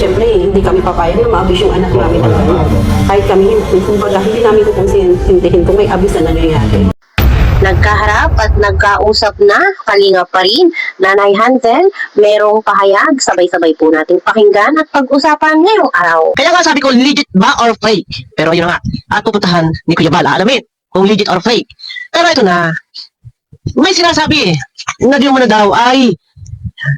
syempre, hindi kami papayag na maabis yung anak namin ng ano. Kahit kami, kumbaga, hindi namin kukonsintihin kung may abis na nangyayari. Nagkaharap at nagkausap na, kalinga pa rin, Nanay Hansel, merong pahayag, sabay-sabay po nating pakinggan at pag-usapan ngayong araw. Kaya nga sabi ko, legit ba or fake? Pero yun na nga, at pupuntahan ni Kuya Bal, alamin kung legit or fake. Pero ito na, may sinasabi na di mo na daw ay,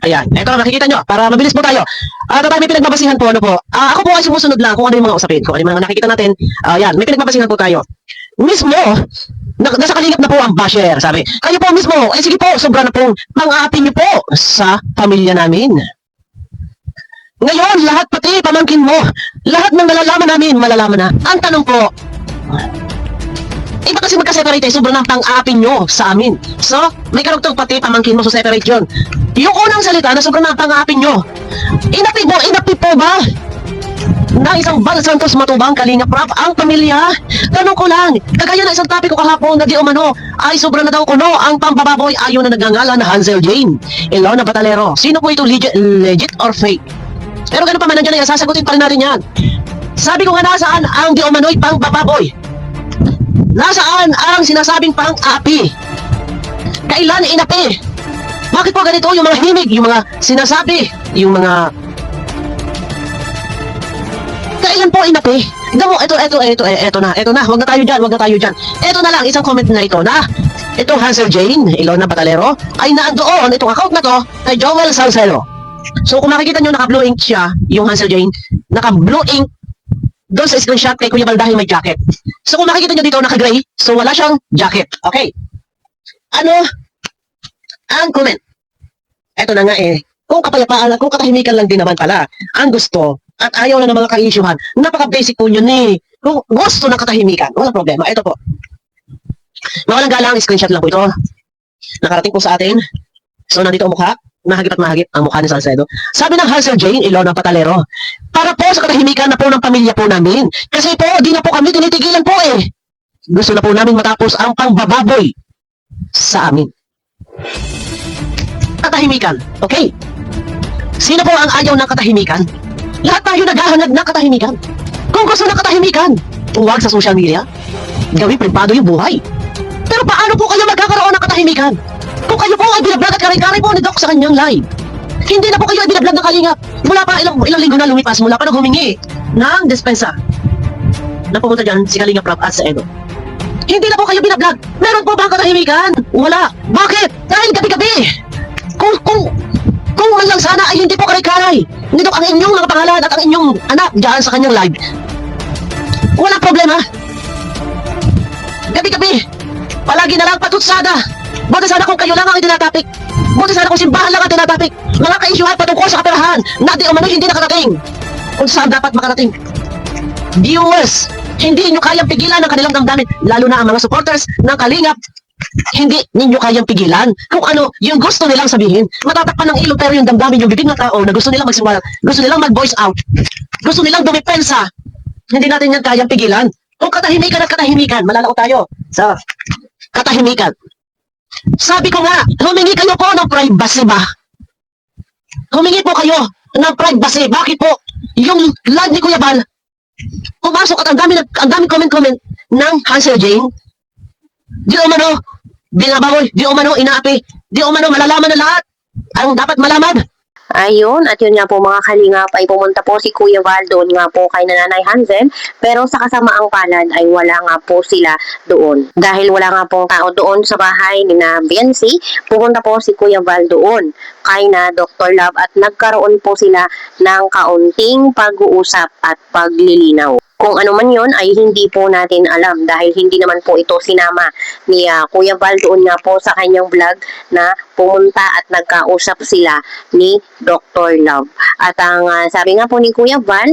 ayan, ito makikita nyo, para mabilis po tayo. Tayo may pinagbabasihan po, ano po. Ako po ay sumusunod lang kung ano yung mga usapin, kung ano yung mga nakikita natin. Ayan, may pinagbabasihan po tayo. Mismo, nasa kalingap na po ang basher, sabi. Kayo po mismo, ay sige po, sobra na pong pang-aapi niyo po sa pamilya namin. Ngayon, lahat pati pamangkin mo, lahat ng nalalaman namin, malalaman na. Ang tanong po, iba kasi magka-separate, sobrang ng pang-aapi nyo sa amin. So, may karugtong pati pamangkin mo, so separate yun. Yung unang salita na sobrang ng pang-aapi nyo, inapi po ba? Na isang Bal Santos Matubang Kalinga Prab ang pamilya. Tanong ko lang, kagaya na isang topic ko kahapon na di umano ay sobra na daw kuno ang pambababoy ayon na nagngangalan na Hansel Jane Ilona Batalero. Sino po ito, legit or fake? Pero ganun pa man nandiyan na yan, sasagutin pa rin natin yan. Sabi ko nga, nasaan ang di umano'y pangbababoy? Nasaan ang sinasabing pang-api? Kailan inapi? Bakit po ganito yung mga himig, yung mga sinasabi, yung mga kailan po inapi? Tignan mo, ito na, wag na tayo dyan. Ito na lang, isang comment na ito na, itong Hansel Jane Ilona Batalero, ay naandoon, itong account na to, kay Joel Salcero. So kung makikita nyo, naka-blue ink siya, yung Hansel Jane, naka-blue ink, doon sa screenshot kay Kuya Bal dahil may jacket. So kung makikita nyo dito, naka-gray, so wala siyang jacket. Okay. Ano ang comment? Ito na nga kung kapayapaan, kung katahimikan lang din naman pala, ang gusto, at ayaw na ng mga ka-issuehan, napaka-basic po yun kung gusto ng katahimikan, walang problema. Ito po. Mawalang galang, screenshot lang po ito. Nakarating po sa atin. So, nandito ang mukha. Mahagip at mahagip ang mukha ni Salcedo. Sabi ng Hansel Jane Ilona Batalero, para po sa katahimikan na po ng pamilya po namin. Kasi po, di na po kami tinitigilan po Gusto na po namin matapos ang pangbababoy sa amin. Katahimikan. Okay. Sino po ang ayaw ng katahimikan? Lahat tayo naghahangad ng katahimikan. Kung gusto ng katahimikan, huwag sa social media, gawin privado yung buhay. Pero paano po kayo magkakaroon ng katahimikan? Kung kayo po ay binablog at kare-kare po ni Doc sa kanyang live. Hindi na po kayo ay binablog ng kalingap. Mula pa ilang linggo na lumipas, mula pa nang humingi ng dispensa. Napupunta dyan si Kalinga Prab at sa Edo. Hindi na po kayo binablog. Meron po ba ang katahimikan? Wala. Bakit? Dahil gabi-gabi. Kung man lang sana ay hindi po kare-kare. Nito ang inyong mga pangalan at ang inyong anak dyan sa kanyang live. Walang problema. Gabi-gabi. Palagi na lang patutsada. Buti sana kung kayo lang ang itinatapik. Buti sana kung simbahan lang ang tinatapik. Mga ka-isyuhan patungkol sa kaperahan na di umano hindi nakarating. Kung saan dapat makarating. Viewers, hindi nyo kayang pigilan ang kanilang damdamin. Lalo na ang mga supporters ng Kalingap. Hindi ninyo kayang pigilan kung ano yung gusto nilang sabihin. Matatakpan ng ilong pero yung damdamin yung bibig ng tao na gusto nilang magsimula, gusto nilang mag-voice out, gusto nilang dumipensa. Hindi natin yan kayang pigilan. Kung katahimikan at katahimikan, malalako tayo sa katahimikan. Sabi ko nga, humingi kayo po ng privacy ba? Humingi po kayo ng privacy. Bakit po? Yung live ni Kuya Bal, pumasok at ang daming comment ng Hansel Jane. Di umano, binababoy, di umano, inaapi, di umano, malalaman na lahat ang dapat malaman. Ayun, at yun nga po mga kalingap ay pumunta po si Kuya Val doon nga po kay Nanay Hansel, pero sa kasamaang palad ay wala nga po sila doon. Dahil wala nga pong tao doon sa bahay ni na Biancy, pumunta po si Kuya Val doon kay na Dr. Love at nagkaroon po sila ng kaunting pag-uusap at paglilinaw. Kung ano man yun ay hindi po natin alam dahil hindi naman po ito sinama ni Kuya Val doon nga po sa kanyang vlog na pumunta at nagkausap sila ni Dr. Love. At ang sabi nga po ni Kuya Val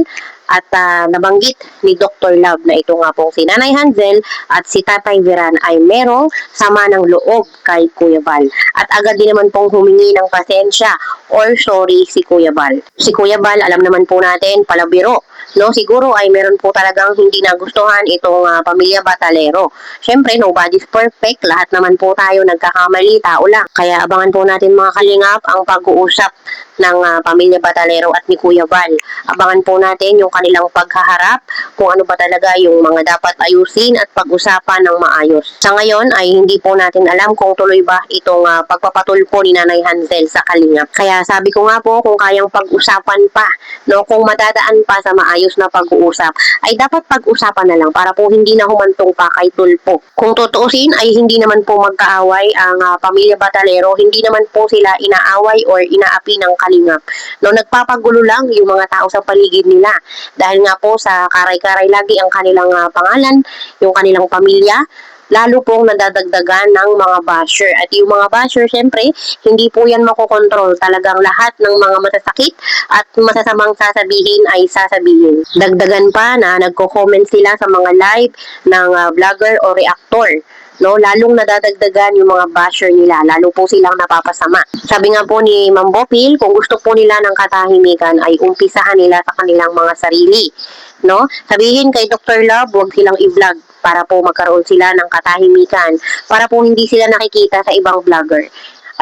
at nabanggit ni Dr. Love na ito nga pong si Nanay Hansel at si Tatay Veran ay merong sama ng loob kay Kuya Val. At agad din naman pong humingi ng pasensya or sorry si Kuya Val. Si Kuya Val, alam naman po natin, palabiro. No, siguro ay meron po talagang hindi nagustuhan itong pamilya Batalero. Siyempre, nobody's perfect. Lahat naman po tayo nagkakamali, tao lang. Kaya abangan po natin mga kalingap ang pag-uusap ng pamilya Batalero at ni Kuya Val. Abangan po natin yung kanilang paghaharap, kung ano ba talaga yung mga dapat ayusin at pag-usapan ng maayos. Sa ngayon ay hindi po natin alam kung tuloy ba itong pagpapatulpo ni Nanay Hansel sa Kalingap. Kaya sabi ko nga po, kung kayang pag-usapan pa, no, kung madadaan pa sa maayos na pag-uusap, ay dapat pag-usapan na lang para po hindi na humantong pa kay tulpo. Kung tutuusin ay hindi naman po magkaaway ang pamilya Batalero, hindi naman po sila inaaway or inaapi ng Kalingap. No, nagpapagulo lang yung mga tao sa paligid nila. Dahil nga po sa karay-karay lagi ang kanilang pangalan, yung kanilang pamilya, lalo pong nadadagdagan ng mga basher. At yung mga basher, syempre, hindi po yan makokontrol. Talagang lahat ng mga masasakit at masasamang sasabihin ay sasabihin. Dagdagan pa na nagko-comment sila sa mga live ng vlogger o reactor. No, lalong nadadagdagan yung mga basher nila, lalo po silang napapasama. Sabi nga po ni Ma'am Bopil, kung gusto po nila ng katahimikan ay umpisahan nila sa kanilang mga sarili. No? Sabihin kay Dr. Love, huwag silang i-vlog para po magkaroon sila ng katahimikan, para po hindi sila nakikita sa ibang vlogger.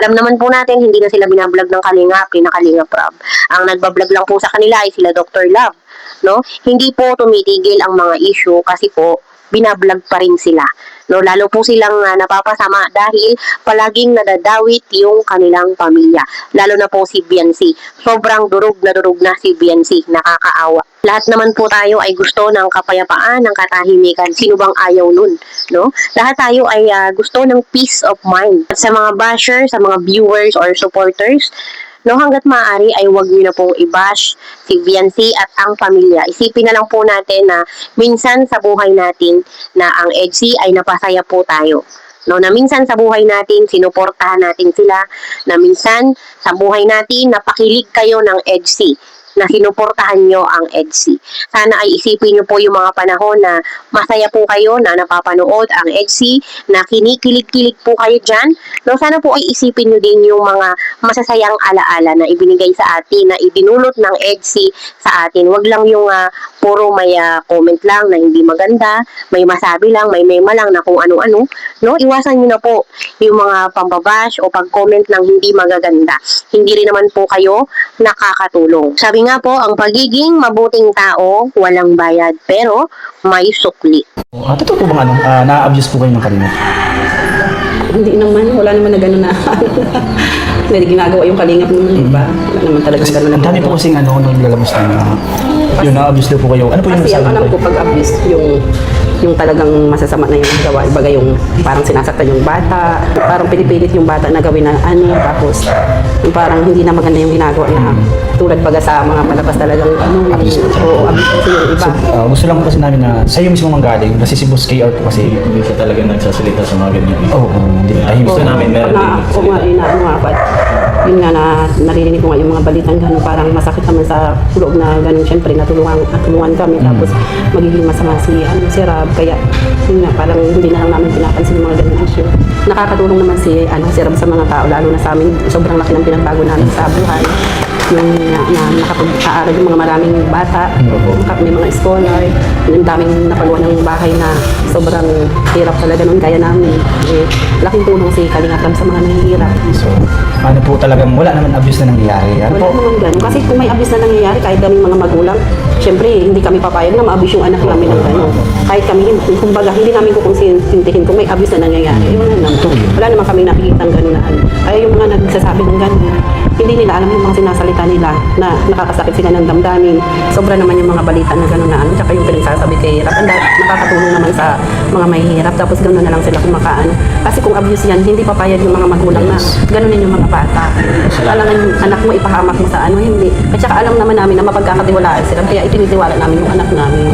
Alam naman po natin, hindi na sila binablog ng Kalingap, Kalingap Rob. Ang nagbablog lang po sa kanila ay sila Dr. Love. No? Hindi po tumitigil ang mga issue kasi po binablog pa rin sila. No, lalo po silang napapasama dahil palaging nadadawit yung kanilang pamilya. Lalo na po si Biancy. Sobrang durog na si Biancy. Nakakaawa. Lahat naman po tayo ay gusto ng kapayapaan, ng katahimikan. Sino bang ayaw nun? No? Lahat tayo ay gusto ng peace of mind. At sa mga basher, sa mga viewers or supporters, no, hanggat maaari ay huwag niyo na pong i-bash si Biancy at ang pamilya. Isipin na lang po natin na minsan sa buhay natin na ang EDSI ay napasaya po tayo. No, na minsan sa buhay natin, sinuportahan natin sila. Na minsan sa buhay natin, napakilig kayo ng EDSI. Na sinuportahan nyo ang EDSI. Sana ay isipin nyo po yung mga panahon na masaya po kayo na napapanood ang EDSI, na kinikilig-kilig po kayo dyan. No, sana po ay isipin nyo din yung mga masasayang alaala na ibinigay sa atin, na idinulot ng EDSI sa atin. Wag lang yung puro may comment lang na hindi maganda, may masabi lang, may mema lang na kung ano-ano. No, iwasan nyo na po yung mga pambabash o pag-comment ng hindi magaganda. Hindi rin naman po kayo nakakatulong. Sabi nga po, ang pagiging mabuting tao, walang bayad, pero may sukli. Totoo po bang na-abuse po kayo ng Kalingap? Hindi naman, wala naman na gano'n na. Hindi ginagawa yung Kalingap naman, di ba? Wala naman talaga Kasi gano'n. ang dami po kasing naglalabas na yun, na-abuse daw po kayo. Ano po yung Kasi ang nasabi alam po? ko pag abuse, yung talagang masasama na yung gawa. Ibaga yung parang sinasaktan yung bata, parang pinipilit yung bata na gawin na tapos yung parang hindi na maganda yung ginagawa na tulad baga sa mga palabas talagang Abuse. o abuse kasi yung iba. So, gusto lang po kasi namin na sa'yo mismo manggaling, kasi si Boss KR po kasi. Hindi siya talaga nagsasalita sa mga ganyan. Oo, hindi. Ay, Gusto namin meron din Oo nga, yun nga, but yun nga na naririnig ko nga yung mga balitang gano'n, parang masakit naman sa loob na gano'n. Siyempre, natulungan kami, tapos magiging masama si Rob. Kaya, yun nga, parang hindi na lang namin pinapansin yung mga gano'n issue. Nakakatulong naman si Rob sa mga tao, lalo na sa amin. Sobrang laki ng pinagbago namin sa buhay. Yung nakapag-aaral yung mga maraming bata, may mga scholar, yung daming napaluan ng bahay na sobrang hirap talaga noon, kaya namin. Laking tulong si Kalingap Rob sa mga nahihirap. So, ano po talagang wala naman abuse na nangyayari. Ano Wala po? naman ganun. Kasi kung may abuse na nangyayari, kahit kaming mga magulang, syempre, hindi kami papayag na ma-abuse yung anak namin ng gano'n. Kahit kami, kumbaga, hindi namin kukonsintihin kung may abuse na nangyayari. Wala naman. Wala naman kami nakikita ng gano'n na ano. Kaya yung mga nagsasabi ng gano'n, hindi nila alam yung mga sinasalita nila na nakakasakit sila ng damdamin. Sobra naman yung mga balita na gano'n na ano. Tsaka yung pinagsasabi kay Rap, nakakatulong naman sa mga mahihirap. Tapos gano'n na lang sila kumakaano. Kasi kung abuse yan, hindi papayag yung mga magulang na gano'n yung mga bata. Alangan yung anak mo, ipahamak mo sa ano, hindi. At saka alam naman namin na mapagkakatiwalaan sila. Kaya itinitiwala namin yung anak namin.